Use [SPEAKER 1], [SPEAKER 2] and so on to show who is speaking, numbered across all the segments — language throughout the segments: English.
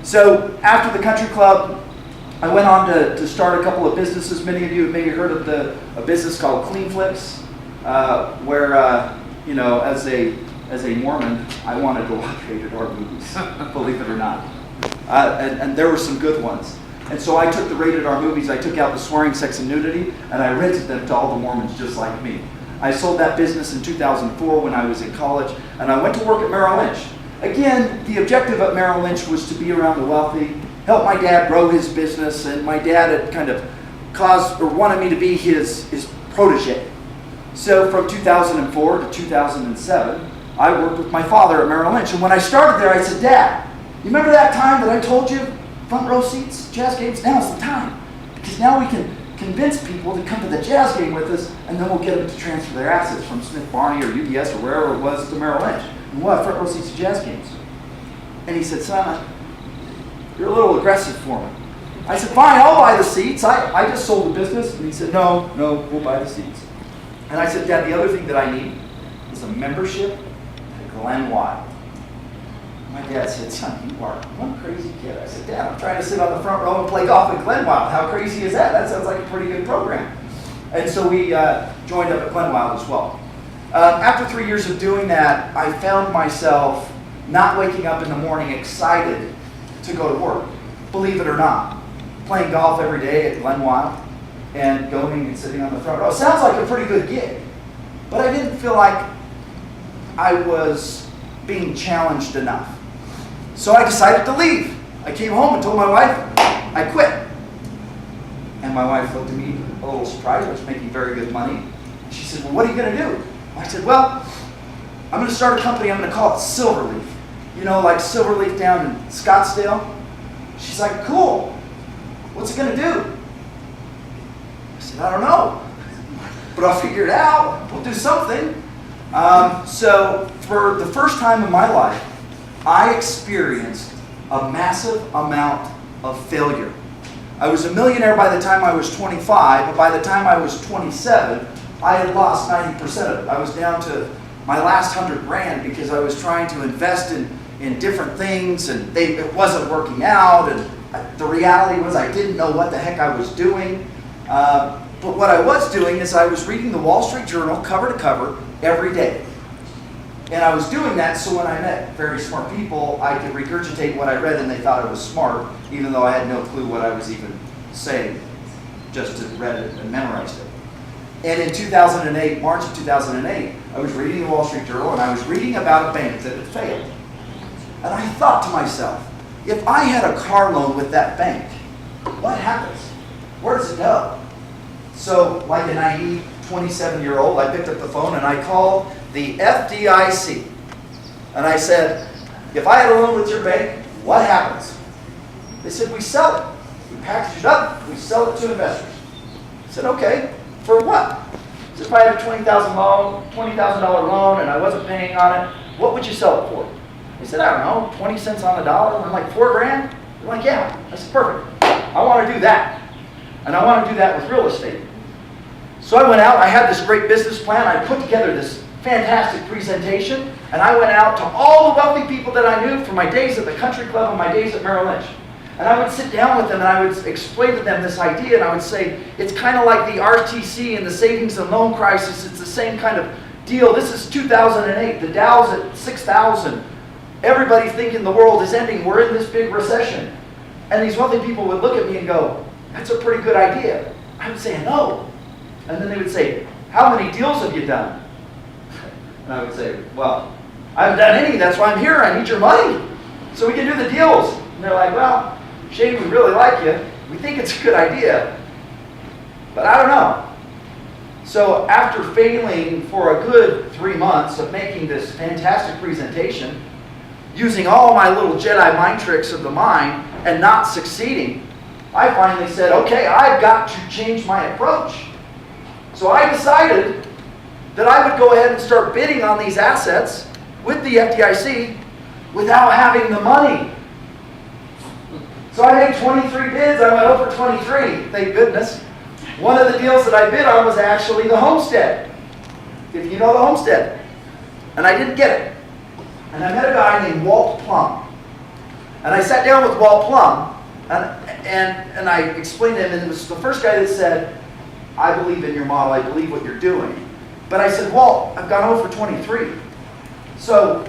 [SPEAKER 1] So after the country club, I went on to start a couple of businesses. Many of you have maybe heard of a business called Clean Flips, where you know, as a Mormon, I wanted to watch rated R movies, believe it or not, and there were some good ones. And so I took the rated R movies, I took out the swearing, sex, and nudity, and I rented them to all the Mormons just like me. I sold that business in 2004 when I was in college, and I went to work at Merrill Lynch. Again, the objective at Merrill Lynch was to be around the wealthy, help my dad grow his business, and my dad had kind of caused or wanted me to be his protege. So from 2004 to 2007, I worked with my father at Merrill Lynch. And when I started there, I said, Dad, you remember that time that I told you, front row seats, jazz games? Now's the time. Because now we can convince people to come to the jazz game with us, and then we'll get them to transfer their assets from Smith Barney or UBS or wherever it was to Merrill Lynch. And we'll have front row seats to jazz games. And he said, son, you're a little aggressive for me. I said, fine, I'll buy the seats. I just sold the business. And he said, no, we'll buy the seats. And I said, Dad, the other thing that I need is a membership at Glen Wild. My dad said, son, you are one crazy kid. I said, Dad, I'm trying to sit on the front row and play golf at Glen Wild. How crazy is that? That sounds like a pretty good program. And so we joined up at Glen Wild as well. After 3 years of doing that, I found myself not waking up in the morning excited to go to work. Believe it or not, playing golf every day at Glen Wild and going and sitting on the front row. It sounds like a pretty good gig, but I didn't feel like I was being challenged enough. So I decided to leave. I came home and told my wife I quit. And my wife looked at me a little surprised. I was making very good money. She said, well, what are you going to do? I said, well, I'm going to start a company. I'm going to call it Silverleaf. You know, like Silverleaf down in Scottsdale. She's like, cool. What's it going to do? I said, I don't know. But I'll figure it out. We'll do something. So for the first time in my life, I experienced a massive amount of failure. I was a millionaire by the time I was 25, but by the time I was 27, I had lost 90% of it. I was down to my last 100 grand because I was trying to invest in different things, and it wasn't working out, and the reality was I didn't know what the heck I was doing. But what I was doing is I was reading the Wall Street Journal cover to cover every day. And I was doing that so when I met very smart people, I could regurgitate what I read and they thought I was smart, even though I had no clue what I was even saying, just had read it and memorized it. And in 2008, March of 2008, I was reading the Wall Street Journal and I was reading about a bank that had failed. And I thought to myself, if I had a car loan with that bank, what happens? Where does it go? So, like a naive 27-year-old, I picked up the phone and I called the FDIC. And I said, if I had a loan with your bank, what happens? They said, we sell it. We package it up, we sell it to investors. I said, okay, for what? So if I had a $20,000 loan and I wasn't paying on it, what would you sell it for? They said, I don't know, 20 cents on the dollar. I'm like, $4 grand? They're like, yeah. I said, perfect. I want to do that. And I want to do that with real estate. So I went out, I had this great business plan, I put together this fantastic presentation, and I went out to all the wealthy people that I knew from my days at the country club and my days at Merrill Lynch. And I would sit down with them and I would explain to them this idea, and I would say, it's kind of like the RTC and the savings and loan crisis. It's the same kind of deal. This is 2008. The Dow's at 6,000. Everybody thinking the world is ending. We're in this big recession. And these wealthy people would look at me and go, that's a pretty good idea. I would say, no. And then they would say, how many deals have you done? And I would say, well, I haven't done any. That's why I'm here. I need your money so we can do the deals. And they're like, well, Shane, we really like you. We think it's a good idea, but I don't know. So after failing for a good 3 months of making this fantastic presentation, using all my little Jedi mind tricks of the mind and not succeeding, I finally said, okay, I've got to change my approach. So I decided that I would go ahead and start bidding on these assets with the FDIC without having the money. So I made 23 bids. I went over 23, thank goodness. One of the deals that I bid on was actually the homestead, if you know the homestead. And I didn't get it. And I met a guy named Walt Plum. And And I sat down with Walt Plum, and I explained to him, and it was the first guy that said, I believe in your model, I believe what you're doing. But I said, Walt, I've gone 0 for 23. So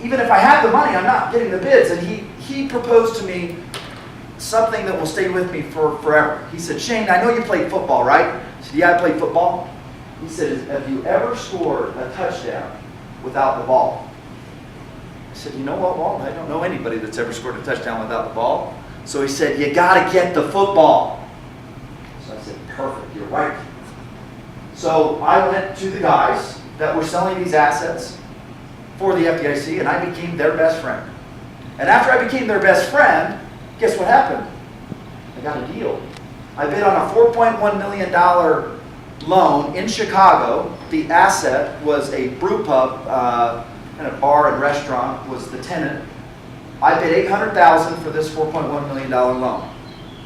[SPEAKER 1] even if I have the money, I'm not getting the bids. And he proposed to me something that will stay with me for forever. He said, Shane, I know you played football, right? I said, yeah, I played football. He said, have you ever scored a touchdown without the ball? I said, you know what, Walt? I don't know anybody that's ever scored a touchdown without the ball. So he said, you got to get the football. So I said, perfect, you're right. So I went to the guys that were selling these assets for the FDIC, and I became their best friend. And after I became their best friend, guess what happened? I got a deal. I bid on a $4.1 million loan in Chicago. The asset was a brew pub, and a bar and restaurant was the tenant. I bid $800,000 for this $4.1 million loan.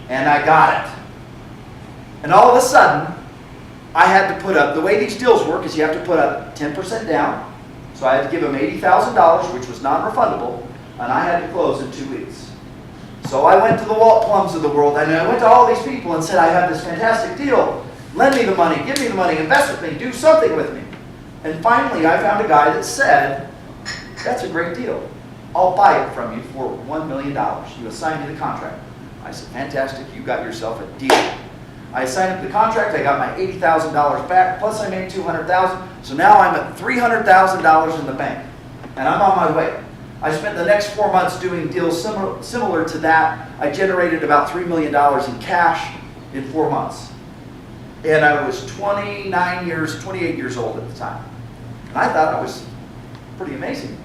[SPEAKER 1] And I got it. And all of a sudden, I had to put up, the way these deals work is you have to put up 10% down. So I had to give them $80,000, which was non-refundable, and I had to close in 2 weeks. So I went to the Walt Plums of the world, and I went to all these people and said, I have this fantastic deal. Lend me the money, give me the money, invest with me, do something with me. And finally, I found a guy that said, that's a great deal. I'll buy it from you for $1 million. You assign me the contract. I said, fantastic, you got yourself a deal. I signed up the contract, I got my $80,000 back, plus I made $200,000. So now I'm at $300,000 in the bank, and I'm on my way. I spent the next 4 months doing deals similar to that. I generated about $3 million in cash in 4 months. And I was 28 years old at the time. And I thought I was pretty amazing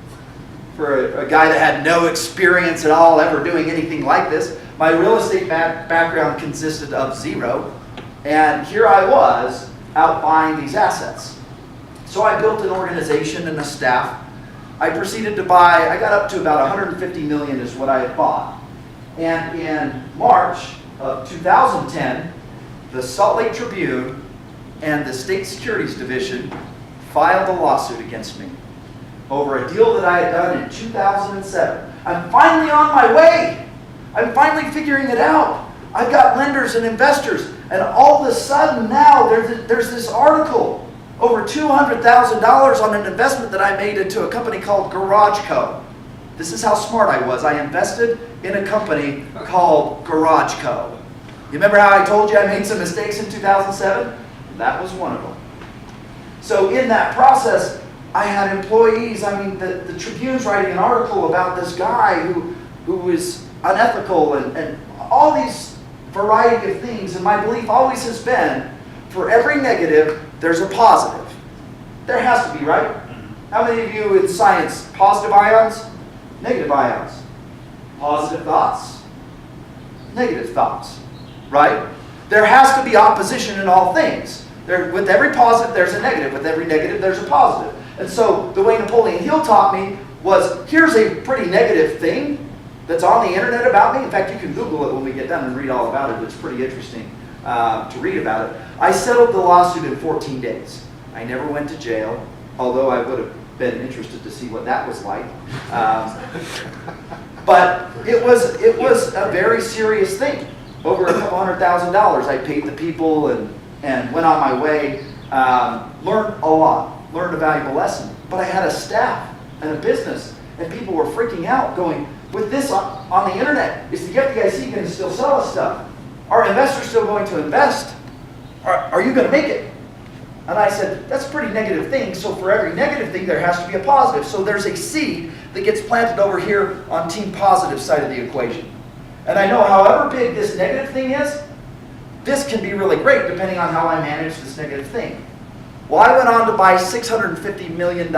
[SPEAKER 1] for a guy that had no experience at all ever doing anything like this. My real estate background consisted of zero, and here I was out buying these assets. So I built an organization and a staff. I proceeded to buy, I got up to about 150 million is what I had bought. And in March of 2010, the Salt Lake Tribune and the State Securities Division filed a lawsuit against me over a deal that I had done in 2007. I'm finally on my way. I'm finally figuring it out. I've got lenders and investors, and all of a sudden now there's this article, over $200,000 on an investment that I made into a company called Garage Co. This is how smart I was. I invested in a company called Garage Co. You remember how I told you I made some mistakes in 2007? That was one of them. So in that process, I had employees. I mean, the Tribune's writing an article about this guy who is unethical and all these variety of things. And my belief always has been, for every negative, there's a positive. There has to be, right? How many of you in science, positive ions, negative ions? Positive thoughts, negative thoughts, right? There has to be opposition in all things. With every positive, there's a negative. With every negative, there's a positive. And so the way Napoleon Hill taught me was, here's a pretty negative thing that's on the internet about me. In fact, you can Google it when we get done and read all about it. It's pretty interesting to read about it. I settled the lawsuit in 14 days. I never went to jail, although I would have been interested to see what that was like. But it was a very serious thing. Over a couple $100,000. I paid the people and went on my way. Learned a lot. Learned a valuable lesson. But I had a staff and a business, and people were freaking out, going, with this on the internet, is the FDIC going to still sell us stuff? Are investors still going to invest? Are you going to make it? And I said, that's a pretty negative thing, so for every negative thing, there has to be a positive. So there's a seed that gets planted over here on Team Positive side of the equation. And I know however big this negative thing is, this can be really great depending on how I manage this negative thing. Well, I went on to buy $650 million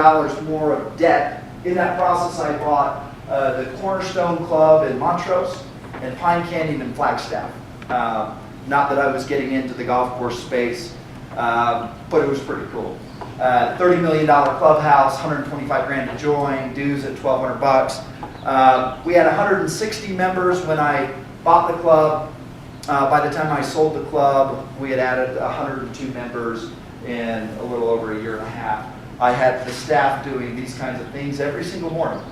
[SPEAKER 1] more of debt. In that process, I bought the Cornerstone Club in Montrose and Pine Canyon in Flagstaff. Not that I was getting into the golf course space, but it was pretty cool. $30 million clubhouse, $125 grand to join, dues at $1,200. We had 160 members when I bought the club. By the time I sold the club, we had added 102 members in a little over a year and a half. I had the staff doing these kinds of things every single morning.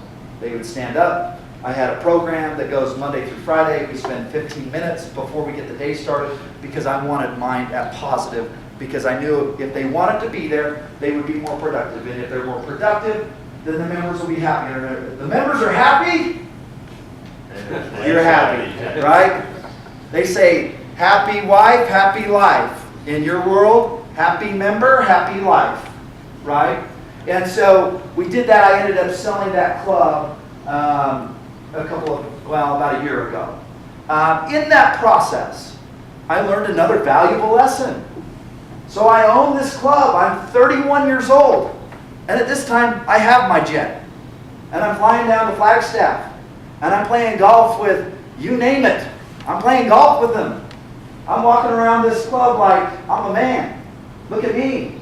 [SPEAKER 1] They would stand up, I had a program that goes Monday through Friday. We spend 15 minutes before we get the day started because I wanted mine at positive, because I knew if they wanted to be there, they would be more productive. And if they're more productive, then the members will be happy. The members are happy, you're happy, right? They say, happy wife, happy life. In your world, happy member, happy life, right? And so we did that. I ended up selling that club about a year ago. In that process, I learned another valuable lesson. So I own this club. I'm 31 years old. And at this time, I have my jet. And I'm flying down to Flagstaff. And I'm playing golf with, you name it. I'm playing golf with them. I'm walking around this club like I'm a man. Look at me.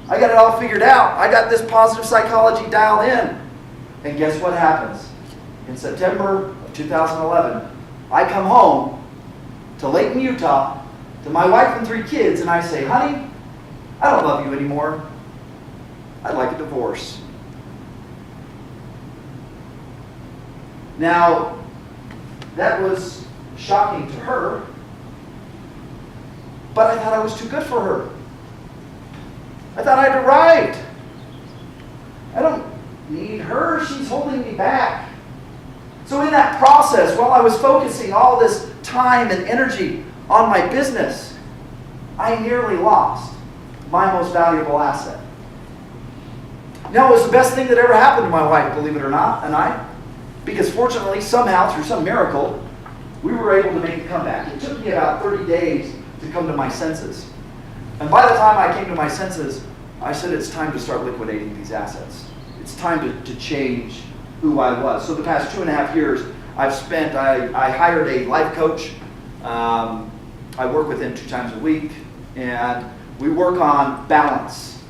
[SPEAKER 1] I got it all figured out. I got this positive psychology dialed in. And guess what happens? In September of 2011, I come home to Layton, Utah, to my wife and 3 kids, and I say, honey, I don't love you anymore. I'd like a divorce. Now, that was shocking to her, but I thought I was too good for her. I thought I'd arrived. I don't need her. She's holding me back. So in that process, while I was focusing all this time and energy on my business, I nearly lost my most valuable asset. Now, it was the best thing that ever happened to my wife, believe it or not, and I, because fortunately, somehow, through some miracle, we were able to make a comeback. It took me about 30 days to come to my senses. And by the time I came to my senses, I said it's time to start liquidating these assets. It's time to change who I was. So the past 2.5 years, I hired a life coach. I work with him 2 times a week, and we work on balance.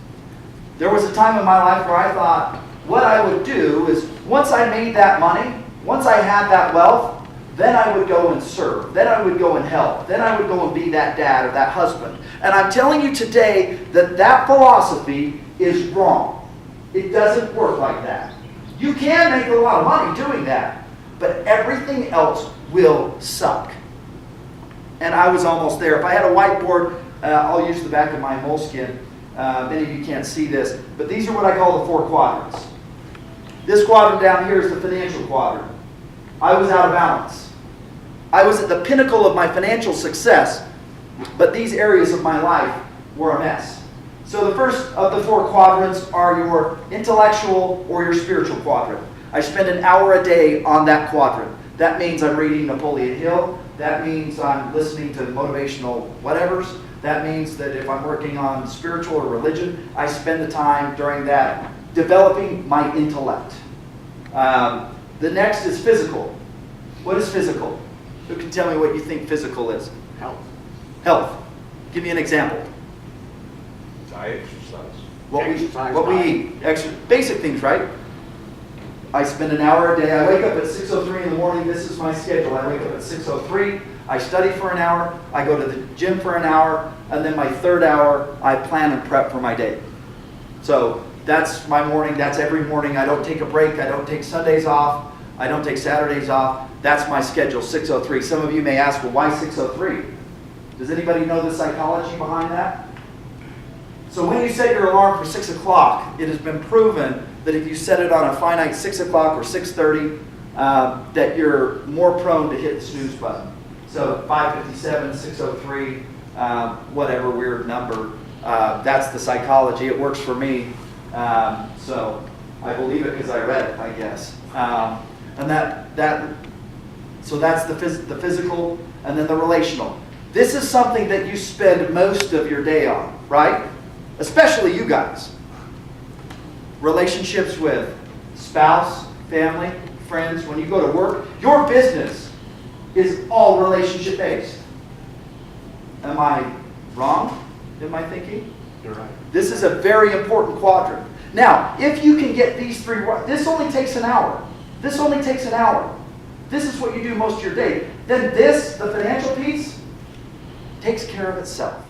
[SPEAKER 1] There was a time in my life where I thought what I would do is once I made that money, once I had that wealth, then I would go and serve. Then I would go and help. Then I would go and be that dad or that husband. And I'm telling you today that that philosophy is wrong. It doesn't work like that. You can make a lot of money doing that, but everything else will suck. And I was almost there. If I had a whiteboard, I'll use the back of my moleskin. Many of you can't see this, but these are what I call the 4 quadrants. This quadrant down here is the financial quadrant. I was out of balance. I was at the pinnacle of my financial success, but these areas of my life were a mess. So the first of the 4 quadrants are your intellectual or your spiritual quadrant. I spend an hour a day on that quadrant. That means I'm reading Napoleon Hill. That means I'm listening to motivational whatevers. That means that if I'm working on spiritual or religion, I spend the time during that developing my intellect. The next is physical. What is physical? Who can tell me what you think physical is?
[SPEAKER 2] Health.
[SPEAKER 1] Health. Give me an example.
[SPEAKER 2] Diet, exercise.
[SPEAKER 1] What we eat. Basic things, right? I spend an hour a day. I wake up at 6:03 in the morning. This is my schedule. I wake up at 6:03. I study for an hour. I go to the gym for an hour. And then my 3rd hour, I plan and prep for my day. So that's my morning. That's every morning. I don't take a break. I don't take Sundays off. I don't take Saturdays off. That's my schedule, 6:03. Some of you may ask, well, why 6:03? Does anybody know the psychology behind that? So when you set your alarm for 6 o'clock, it has been proven that if you set it on a finite 6 o'clock or 6:30, that you're more prone to hit the snooze button. So 5:57, 6:03, whatever weird number, that's the psychology. It works for me. So I believe it because I read it, I guess. So that's the physical, and then the relational. This is something that you spend most of your day on, right? Especially you guys. Relationships with spouse, family, friends. When you go to work, your business is all relationship based. Am I wrong in my thinking?
[SPEAKER 2] You're right.
[SPEAKER 1] This is a very important quadrant. Now, if you can get these 3 right, this only takes an hour. This only takes an hour. This is what you do most of your day. Then this, the financial piece, takes care of itself.